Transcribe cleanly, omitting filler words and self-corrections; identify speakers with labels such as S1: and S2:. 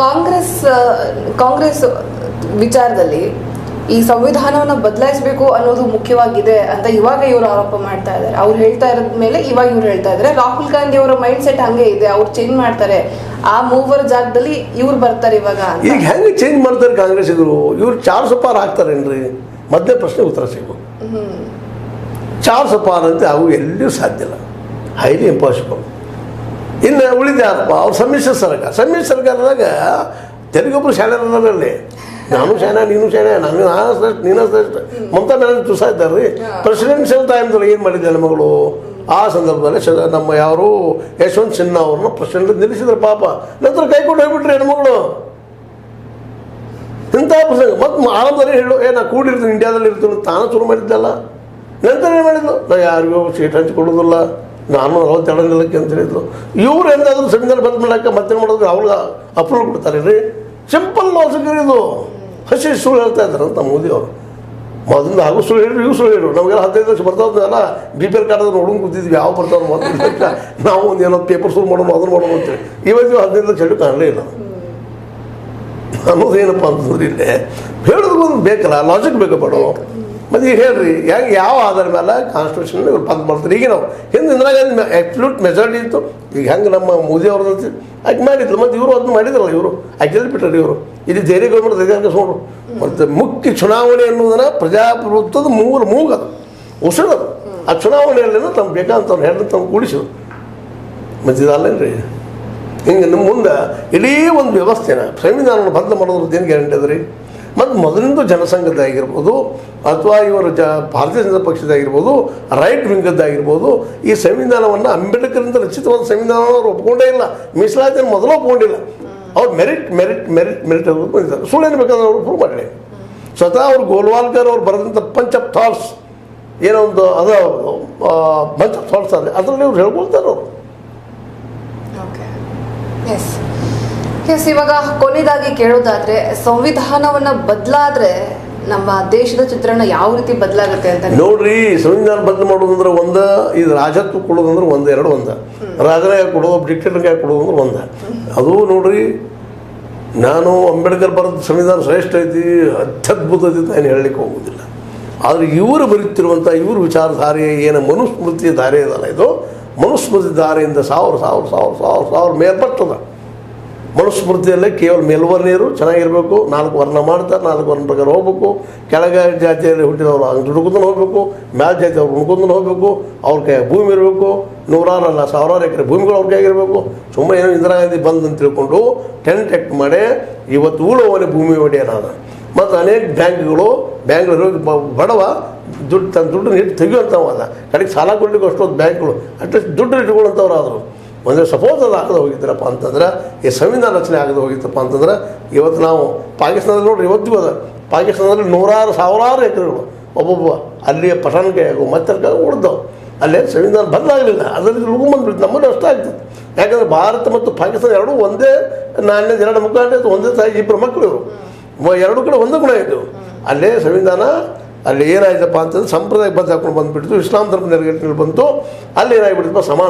S1: ಕಾಂಗ್ರೆಸ್ ವಿಚಾರದಲ್ಲಿ ಈ ಸಂವಿಧಾನವನ್ನು ಬದಲಾಯಿಸಬೇಕು ಅನ್ನೋದು ಮುಖ್ಯವಾಗಿದೆ ಅಂತ ಇವಾಗ ಇವರು ಆರೋಪ ಮಾಡ್ತಾ ಇದ್ದಾರೆ. ಅವ್ರು ಹೇಳ್ತಾ ಇರೋದ್ ಮೇಲೆ ಇವಾಗ ಇವ್ರು ಹೇಳ್ತಾ ಇದ್ದಾರೆ. ರಾಹುಲ್ ಗಾಂಧಿ ಅವರ ಮೈಂಡ್ ಸೆಟ್ ಹಂಗೆ ಇದೆ, ಅವ್ರು ಚೇಂಜ್ ಮಾಡ್ತಾರೆ, ಆ ಮೂವರ ಜಾಗದಲ್ಲಿ ಇವ್ರು ಬರ್ತಾರೆ ಇವಾಗ.
S2: ಈಗ ಹೆಂಗೆ ಚೇಂಜ್ ಮಾಡ್ತಾರೆ ಕಾಂಗ್ರೆಸ್ ಇವ್ರು 400 ಪಾರ್ ಹಾಕ್ತಾರೇನ್ರಿ? ಮಧ್ಯ ಪ್ರಶ್ನೆ ಉತ್ತರ ಸಿಗು. 400 ಪಾರ್ ಅಂತ ಅವು ಎಲ್ಲಿಯೂ ಸಾಧ್ಯ ಇಲ್ಲ, ಹೈಲಿ ಇಂಪಾಸಿಬಲ್. ಇನ್ನು ಉಳಿದ ಯಾರಪ್ಪ ಅವ್ರು ಸಮ್ಮಿಶ್ರ ಸರ್ಕಾರದಾಗ ತೆಲುಗೊಬ್ಬರು ಶಾಲೆಯಲ್ಲಿ ನಾನು ಶಾನೆ ನೀನು ಶಾನೆ ನಾನು ಶ್ರೇಷ್ಠ ನೀನು ಶ್ರೇಷ್ಠ ಮಮತಾ ಬ್ಯಾನರ್ಜಿ ತುಸಾ ಇದ್ದಾರೆ ರೀ. ಪ್ರೆಸಿಡೆನ್ಷಿಯಲ್ ಟೈಮ್ದಲ್ಲಿ ಏನು ಮಾಡಿದ್ದೆ ಹೆಣ್ಮಗಳು ಆ ಸಂದರ್ಭದಲ್ಲಿ ನಮ್ಮ ಯಾರು ಯಶವಂತ್ ಸಿನ್ಹಾ ಅವ್ರನ್ನ ಪ್ರೆಸಿಡೆಂಟ್ ನಿಲ್ಲಿಸಿದ್ರು ಪಾಪ. ನಂತರ ಕೈ ಕೊಟ್ಟು ಹೋಗ್ಬಿಟ್ರಿ ಹೆಣ್ಮಗಳು. ಇಂಥ ಪ್ರಸಂಗ ಮತ್ತು ಆಳದಲ್ಲಿ ಹೇಳು ನಾ ಕೂಡಿರ್ತೀನಿ ಇಂಡಿಯಾದಲ್ಲಿ ಇರ್ತೀನಿ ತಾನು ಶುರು ಮಾಡಿದ್ದಲ್ಲ. ನಂತರ ಏನು ಮಾಡಿದ್ಲು, ನಾ ಯಾರಿಗೂ ಸೀಟ್ ಹಂಚಿಕೊಡೋದಿಲ್ಲ, ನಾನು 42 ನೆಲಕ್ಕೆ ಅಂತ ಹೇಳಿದ್ರು. ಇವ್ರು ಎಂದಾದ್ರೂ ಸಂವಿಧಾನ ಬದಲು ಮಾಡಕ್ಕೆ ಮತ್ತೆ ಮಾಡಿದ್ರು ಅವ್ರಿಗೆ ಅಪ್ರೂವಲ್ ಕೊಡ್ತಾರೆ ರೀ. ಸಿಂಪಲ್ ಲಾಜಿಕ್ ಇದು. ಹಸಿ ಸುಳ್ಳು ಹೇಳ್ತಾ ಇದ್ದಾರೆ ಅಂತ ಮೋದಿ ಅವರು. ಮೊದಲಿಂದ ಹಾಗೂ ಸುಳ್ಳು ಹೇಳಿದ್ರು ಇವು ಸುಳ್ಳು ಹೇಳಿದ್ರು. ನಮಗೆಲ್ಲ 15 ಲಕ್ಷ ಬರ್ತಾವಲ್ಲ, BPL ಕಾರ್ಡ್ ನೋಡ್ಕೊಂಡು ಕೂತಿದ್ವಿ ಯಾವ ಬರ್ತಾವೆ ಮೊದಲು ನಾವು ಒಂದು ಏನೋ ಪೇಪರ್ ಶುರು ಮಾಡೋದು ಅದನ್ನು ಮಾಡೋದು ಅಂತೇಳಿ. ಇವತ್ತು 15 ಲಕ್ಷ ಹೇಳಿ ಕಾಣಲೇ ಇಲ್ಲ ಅನ್ನೋದೇನಪ್ಪ ಅಂತಂದ್ರೆ ಇಲ್ಲೇ ಹೇಳೋದು ಒಂದು ಬೇಕಲ್ಲ, ಲಾಜಿಕ್ ಬೇಕಪ್ಪ. ಮತ್ತು ಈಗ ಹೇಳ್ರಿ ಹೆಂಗೆ ಯಾವ ಆಧಾರ ಮೇಲೆ ಕಾನ್ಸ್ಟಿಟ್ಯೂಷನ್ ಇವ್ರು ಬಂದ್ ಮಾಡ್ತಾರೆ. ಈಗ ನಾವು ಹಿಂದೆ ಇಂದಿರಾ ಗಾಂಧಿ ಅಬ್ಸಲ್ಯೂಟ್ ಮೆಜಾರಿಟಿ ಇತ್ತು. ಈಗ ಹೆಂಗೆ ನಮ್ಮ ಮೋದಿ ಅವ್ರದ್ದು ಆಕೆ ಮಾಡಿದ್ರು, ಮತ್ತು ಇವರು ಅದನ್ನು ಮಾಡಿದ್ರಲ್ಲ ಇವರು ಆಕೆ ಬಿಟ್ಟರು. ಇವರು ಇದು ಬೇರೆ ಗೌರ್ಮೆಂಟ್ ತೆಗೆದುಕೊಂಡು ಮತ್ತು ಮುಖ್ಯ ಚುನಾವಣೆ ಅನ್ನೋದನ್ನು ಪ್ರಜಾಪ್ರಭುತ್ವದ ಮೂಗದು ಉಸಿರದು. ಆ ಚುನಾವಣೆಯಲ್ಲಿ ತಮ್ಗೆ ಬೇಕಂತವ್ರು ಹೇಳಿ ತಮ್ಗೆ ಕೂಡಿಸಿದ್ರು. ಮತ್ತು ಇದಲ್ಲೇನ್ರಿ ಹಿಂಗೆ ನಿಮ್ಮ ಮುಂದೆ ಇಡೀ ಒಂದು ವ್ಯವಸ್ಥೆನ ಸಂವಿಧಾನವನ್ನು ಬದಲು ಮಾಡೋದ್ರದ್ದು ಏನು ಗ್ಯಾರಂಟಿ ಅದ ರೀ? ಮತ್ತು ಮೊದಲಿಂದ ಜನಸಂಘದ್ದಾಗಿರ್ಬೋದು ಅಥವಾ ಇವರು ಭಾರತೀಯ ಜನತಾ ಪಕ್ಷದಾಗಿರ್ಬೋದು, ರೈಟ್ ವಿಂಗದ್ದಾಗಿರ್ಬೋದು, ಈ ಸಂವಿಧಾನವನ್ನು ಅಂಬೇಡ್ಕರಿಂದ ರಚಿತವಾದ ಸಂವಿಧಾನವನ್ನು ಅವ್ರು ಒಪ್ಕೊಂಡೇ ಇಲ್ಲ. ಮೀಸಲಾತಿಯನ್ನು ಮೊದಲು ಒಪ್ಕೊಂಡಿಲ್ಲ. ಅವ್ರು ಮೆರಿಟ್ ಅವ್ರು ಬಂದಿದ್ದಾರೆ. ಸುಳ್ಳೇನು ಬೇಕಾದ್ರೆ ಅವರು ಪ್ರೂವ್ ಮಾಡಲಿ. ಸ್ವತಃ ಅವ್ರು ಗೋಲ್ವಾಲ್ಕರ್ ಅವ್ರು ಬರೆದಂಥ ಪಂಚ್ ಆಫ್ ಥಾಟ್ಸ್ ಏನೋ ಒಂದು ಅದು ಬಂಚ್ ಆಫ್ ಥಾಟ್ಸ್ ಅದೇ ಅದರಲ್ಲಿ ಅವ್ರು ಹೇಳ್ಕೊಳ್ತಾರೆ ಅವರು.
S1: ಇವಾಗ ಕೊನೆಯದಾಗಿ ಕೇಳೋದಾದ್ರೆ, ಸಂವಿಧಾನವನ್ನ ಬದಲಾದ್ರೆ ನಮ್ಮ ದೇಶದ ಚಿತ್ರಣ ಯಾವ ರೀತಿ ಬದಲಾಗುತ್ತೆ ಅಂತ
S2: ನೋಡ್ರಿ. ಸಂವಿಧಾನ ಬದಲು ಮಾಡೋದಂದ್ರೆ ಒಂದ, ಇದು ರಾಜತ್ವ ಕೊಡೋದಂದ್ರೆ ಒಂದು ರಾಜನಾಗ ಕೊಡೋದು, ಡಿಕ್ಟೇಟರ್ಗೆ ಕೊಡೋದಂದ್ರೆ ಒಂದು. ಅದು ನೋಡ್ರಿ, ನಾನು ಅಂಬೇಡ್ಕರ್ ಬರೆದ ಸಂವಿಧಾನ ಶ್ರೇಷ್ಠ ಐತಿ ಅತ್ಯದ್ಭುತ ಐತಿ ನಾನು ಹೇಳಲಿಕ್ಕೆ ಹೋಗೋದಿಲ್ಲ. ಆದರೆ ಇವರು ಬರೀತಿರುವಂಥ ಇವ್ರ ವಿಚಾರಧಾರೆ ಏನು ಮನುಸ್ಮೃತಿಯ ಧಾರೆ ಇದಲ್ಲ, ಇದು ಮನುಸ್ಮೃತಿ ಧಾರೆಯಿಂದ ಸಾವಿರ ಮೇಲ್ಪಟ್ಟದ. ಮನುಸ್ಮೃತಿಯಲ್ಲೇ ಕೇವಲ ಮೇಲ್ವರ್ಣೀಯರು ಚೆನ್ನಾಗಿರಬೇಕು, 4 ವರ್ಣ ಮಾಡ್ತಾರೆ, 4 ವರ್ಣ ಪ್ರಕಾರ ಹೋಗ್ಬೇಕು, ಕೆಳಗೆ ಜಾತಿಯಲ್ಲಿ ಹುಟ್ಟಿದವರು ಹಂಗೆ ದುಡ್ಕೊಂಡು ಹೋಗಬೇಕು, ಮ್ಯಾಲ ಜಾತಿ ಅವ್ರು ಹುಡ್ಕೊಂಡು ಹೋಗಬೇಕು, ಅವ್ರ ಕೈ ಭೂಮಿ ಇರಬೇಕು, 100,000 ಸಾವಿರಾರು ಎಕರೆ ಭೂಮಿಗಳು ಅವ್ರ ಕೈಗಿರಬೇಕು. ಸುಮ್ಮನೆ ಏನೋ ಇಂದಿರಾ ಗಾಂಧಿ ಬಂದು ಅಂತ ತಿಳ್ಕೊಂಡು ಟೆಂಟ್ ಆ್ಯಕ್ಟ್ ಮಾಡಿ ಇವತ್ತು ಉಳುವವನೇ ಭೂಮಿ ಒಡೆಯನಾದ. ಮತ್ತು ಅನೇಕ ಬ್ಯಾಂಕ್ಗಳು ಬಡವ ತನ್ನ ದುಡ್ಡನ್ನು ಇಟ್ಟು ತೆಗಿಯುವಂಥವಲ್ಲ, ಕಡೆಗೆ ಸಾಲ ಕೊಡ್ಲಿಕ್ಕೆ ಅಷ್ಟೊಂದು ಬ್ಯಾಂಕ್ಗಳು ಅಟ್ಲೀಸ್ಟ್ ದುಡ್ಡು ಇಟ್ಕೊಳ್ಳೋಂಥವ್ರು ಆದರು. ಒಂದು ಸಪೋಸ್ ಅದು ಆಗದೆ ಹೋಗಿದ್ದೀರಪ್ಪ ಅಂತಂದ್ರೆ, ಈ ಸಂವಿಧಾನ ರಚನೆ ಆಗದೆ ಹೋಗಿತ್ತಪ್ಪ ಅಂತಂದ್ರೆ, ಇವತ್ತು ನಾವು ಪಾಕಿಸ್ತಾನದಲ್ಲಿ ನೋಡ್ರಿ, ಇವತ್ತಿಗೂ ಅದ ಪಾಕಿಸ್ತಾನದಲ್ಲಿ 100,000 ಎಕರೆಗಳು ಒಬ್ಬೊಬ್ಬ ಅಲ್ಲಿಯ ಪಠಾಣಿಕೆ ಮತ್ತೆ ಉಳಿದವು. ಅಲ್ಲೇ ಸಂವಿಧಾನ ಬದಲಾಗಲಿಲ್ಲ, ಅದರಲ್ಲಿ ಬಂದ್ಬಿಟ್ಟು ನಮ್ಮಲ್ಲಿ ಅಷ್ಟ ಆಗ್ತದೆ. ಯಾಕಂದರೆ ಭಾರತ ಮತ್ತು ಪಾಕಿಸ್ತಾನ ಎರಡೂ ಒಂದೇ ನಾಣ್ಯದ 2 ಮುಖ ಅಥವಾ ಒಂದೇ ತಾಯಿ 2 ಮಕ್ಕಳು ಇವರು, 2 ಕಡೆ ಒಂದು ಗುಣ ಇದ್ದವು. ಅಲ್ಲೇ ಸಂವಿಧಾನ ಅಲ್ಲಿ ಏನಾಯ್ತಪ್ಪ ಅಂತಂದ್ರೆ ಸಂಪ್ರದಾಯ ಬಂದು ಹಾಕೊಂಡು ಬಂದುಬಿಡ್ತು, ಇಸ್ಲಾಂ ಧರ್ಮ ನೆರವೇರಿಕೆ ಬಂತು. ಅಲ್ಲಿ ಏನಾಗಿಬಿಡ್ತಪ್ಪ, ಸಮಾನ